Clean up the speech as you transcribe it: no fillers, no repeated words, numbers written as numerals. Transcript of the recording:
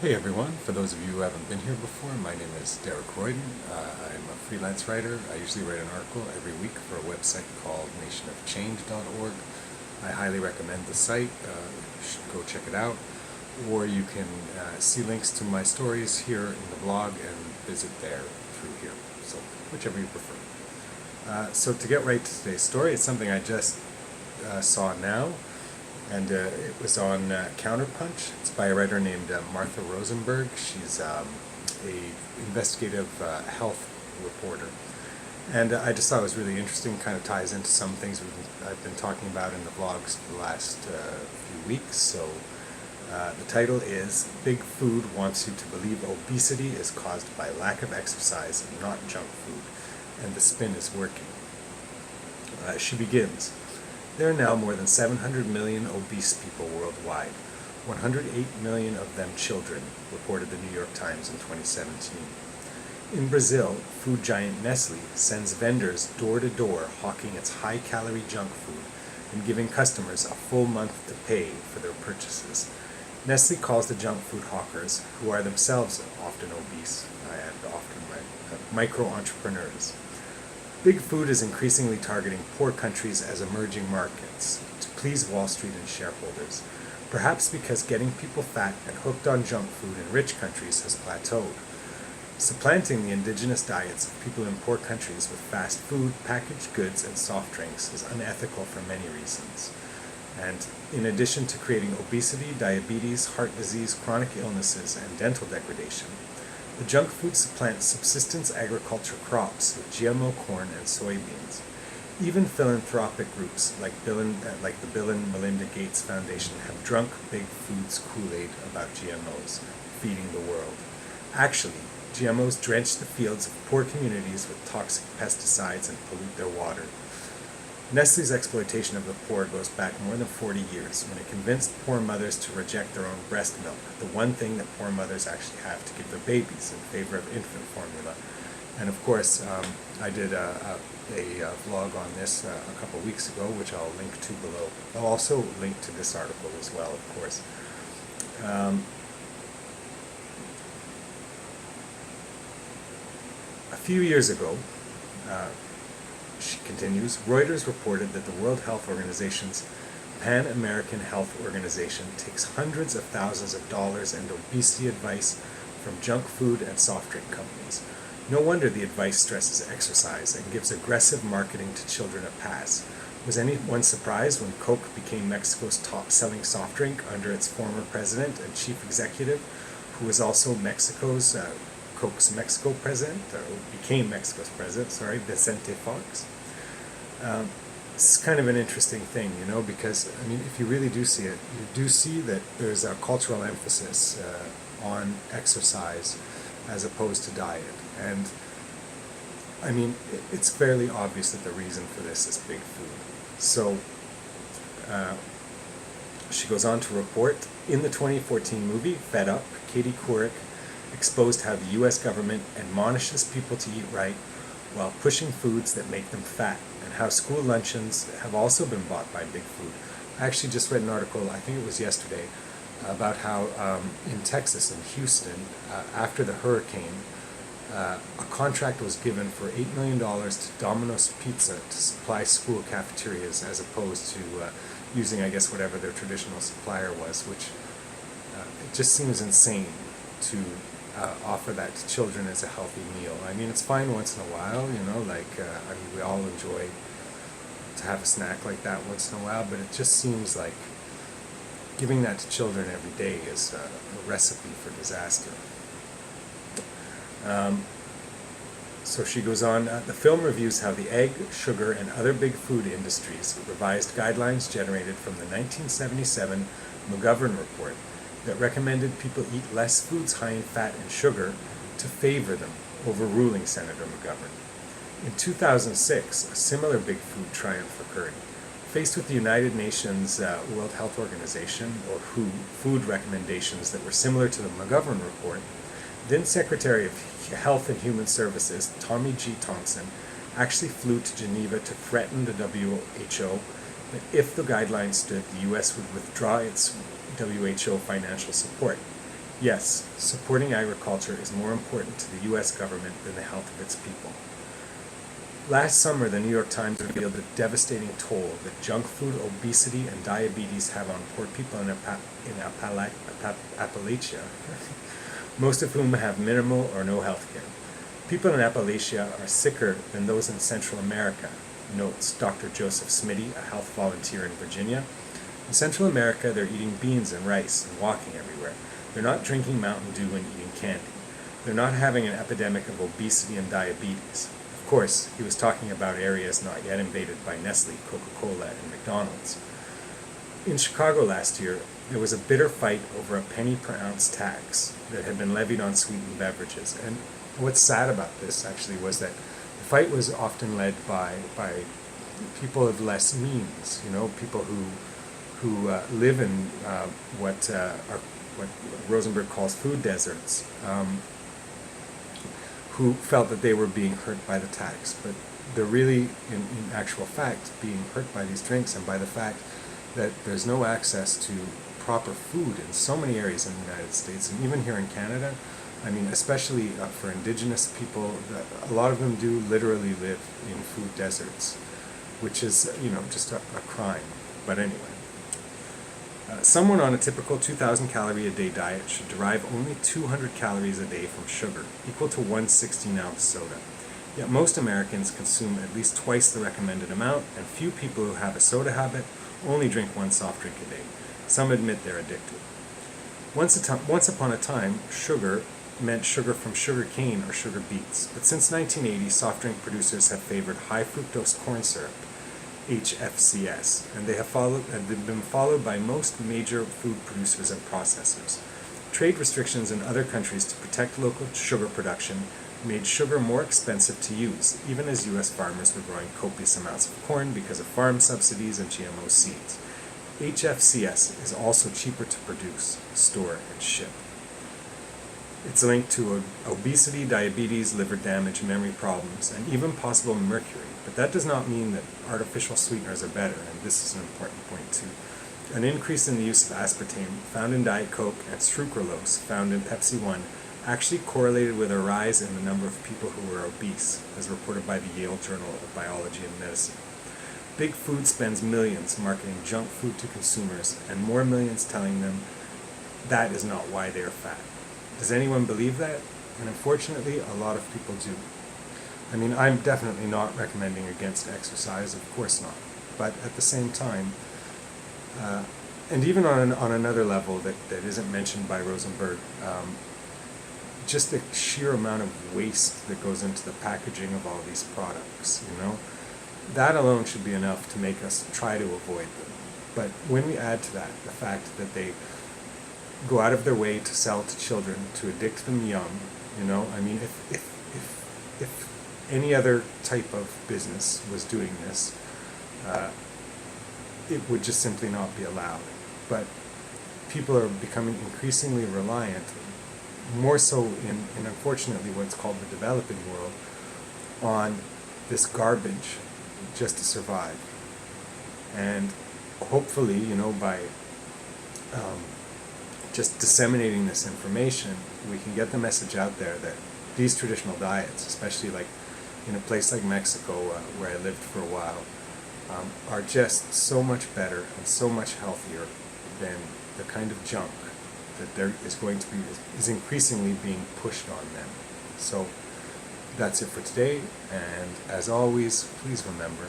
Hey everyone, for those of you who haven't been here before, my name is Derek Royden. I'm a freelance writer. I usually write an article every week for a website called nationofchange.org. I highly recommend the site. You should go check it out. Or you can see links to my stories here in the blog and visit there through here. So whichever you prefer. So to get right to today's story, it's something I just saw now, and it was on Counterpunch. It's by a writer named Martha Rosenberg. She's a investigative health reporter, and I just thought it was really interesting. Kind of ties into some things I've been talking about in the vlogs for the last few weeks. So the title is "Big Food Wants You to Believe Obesity is Caused by Lack of Exercise and Not Junk Food, and the Spin is Working." She begins. There are now more than 700 million obese people worldwide, 108 million of them children, reported the New York Times in 2017. In Brazil, food giant Nestle sends vendors door to door hawking its high-calorie junk food and giving customers a full month to pay for their purchases. Nestle calls the junk food hawkers, who are themselves often obese and often micro-entrepreneurs. Big Food is increasingly targeting poor countries as emerging markets to please Wall Street and shareholders, perhaps because getting people fat and hooked on junk food in rich countries has plateaued. Supplanting the indigenous diets of people in poor countries with fast food, packaged goods, and soft drinks is unethical for many reasons. And in addition to creating obesity, diabetes, heart disease, chronic illnesses, and dental degradation, the junk food supplants subsistence agriculture crops with GMO corn and soybeans. Even philanthropic groups like the Bill and Melinda Gates Foundation have drunk Big Food's Kool-Aid about GMOs, feeding the world. Actually, GMOs drench the fields of poor communities with toxic pesticides and pollute their water. Nestle's exploitation of the poor goes back more than 40 years, when it convinced poor mothers to reject their own breast milk, the one thing that poor mothers actually have to give their babies, in favor of infant formula. And of course, I did a vlog on this a couple weeks ago, which I'll link to below. I'll also link to this article as well, of course. A few years ago, she continues, Reuters reported that the World Health Organization's Pan-American Health Organization takes hundreds of thousands of dollars in obesity advice from junk food and soft drink companies. No wonder the advice stresses exercise and gives aggressive marketing to children a pass. Was anyone surprised when Coke became Mexico's top-selling soft drink under its former president and chief executive, who was also Coke's Mexico president, or became Mexico's president, Vicente Fox. It's kind of an interesting thing, because, if you really do see it, you do see that there's a cultural emphasis on exercise as opposed to diet. And, it's fairly obvious that the reason for this is Big Food. So, she goes on to report, in the 2014 movie, Fed Up, Katie Couric exposed how the U.S. government admonishes people to eat right while pushing foods that make them fat, and how school luncheons have also been bought by Big Food. I actually just read an article, I think it was yesterday, about how in Texas, in Houston, after the hurricane, a contract was given for $8 million to Domino's Pizza to supply school cafeterias, as opposed to using, I guess, whatever their traditional supplier was, which it just seems insane to offer that to children as a healthy meal. It's fine once in a while, we all enjoy to have a snack like that once in a while, but it just seems like giving that to children every day is a recipe for disaster. So she goes on, the film reviews how the egg, sugar, and other big food industries revised guidelines generated from the 1977 McGovern Report that recommended people eat less foods high in fat and sugar to favor them, overruling Senator McGovern. In 2006, a similar Big Food triumph occurred. Faced with the United Nations World Health Organization, or WHO, food recommendations that were similar to the McGovern report, then Secretary of Health and Human Services, Tommy G. Thompson, actually flew to Geneva to threaten the WHO that if the guidelines stood, the U.S. would withdraw its WHO financial support. Yes, supporting agriculture is more important to the U.S. government than the health of its people. Last summer, the New York Times revealed the devastating toll that junk food, obesity, and diabetes have on poor people in Appalachia, most of whom have minimal or no health care. People in Appalachia are sicker than those in Central America, notes Dr. Joseph Smitty, a health volunteer in Virginia. In Central America, they're eating beans and rice and walking everywhere. They're not drinking Mountain Dew and eating candy. They're not having an epidemic of obesity and diabetes. Of course, he was talking about areas not yet invaded by Nestle, Coca-Cola, and McDonald's. In Chicago last year, there was a bitter fight over a penny per ounce tax that had been levied on sweetened beverages. And what's sad about this, actually, was that the fight was often led by people of less means, people who live in what Rosenberg calls food deserts, who felt that they were being hurt by the tax. But they're really, in actual fact, being hurt by these drinks and by the fact that there's no access to proper food in so many areas in the United States, and even here in Canada. I mean, especially for Indigenous people, a lot of them do literally live in food deserts, which is, just a crime. But anyway. Someone on a typical 2,000 calorie a day diet should derive only 200 calories a day from sugar, equal to one 16-ounce soda. Yet most Americans consume at least twice the recommended amount, and few people who have a soda habit only drink one soft drink a day. Some admit they're addicted. Once upon a time, sugar meant sugar from sugar cane or sugar beets, but since 1980, soft drink producers have favored high fructose corn syrup, HFCS, and they've been followed by most major food producers and processors. Trade restrictions in other countries to protect local sugar production made sugar more expensive to use, even as U.S. farmers were growing copious amounts of corn because of farm subsidies and GMO seeds. HFCS is also cheaper to produce, store, and ship. It's linked to obesity, diabetes, liver damage, memory problems, and even possible mercury. But that does not mean that artificial sweeteners are better, and this is an important point too. An increase in the use of aspartame, found in Diet Coke, and sucralose, found in Pepsi One, actually correlated with a rise in the number of people who were obese, as reported by the Yale Journal of Biology and Medicine. Big Food spends millions marketing junk food to consumers, and more millions telling them that is not why they are fat. Does anyone believe that? And unfortunately, a lot of people do. I mean, I'm definitely not recommending against exercise, of course not. But at the same time, and even on another level that isn't mentioned by Rosenberg, just the sheer amount of waste that goes into the packaging of all these products, that alone should be enough to make us try to avoid them. But when we add to that the fact that they go out of their way to sell to children, to addict them young, I mean, if any other type of business was doing this, it would just simply not be allowed. But people are becoming increasingly reliant, more so in unfortunately what's called the developing world, on this garbage just to survive. And hopefully, by just disseminating this information, we can get the message out there that these traditional diets, especially like in a place like Mexico, where I lived for a while, are just so much better and so much healthier than the kind of junk that there is increasingly being pushed on them. So that's it for today, and as always, please remember,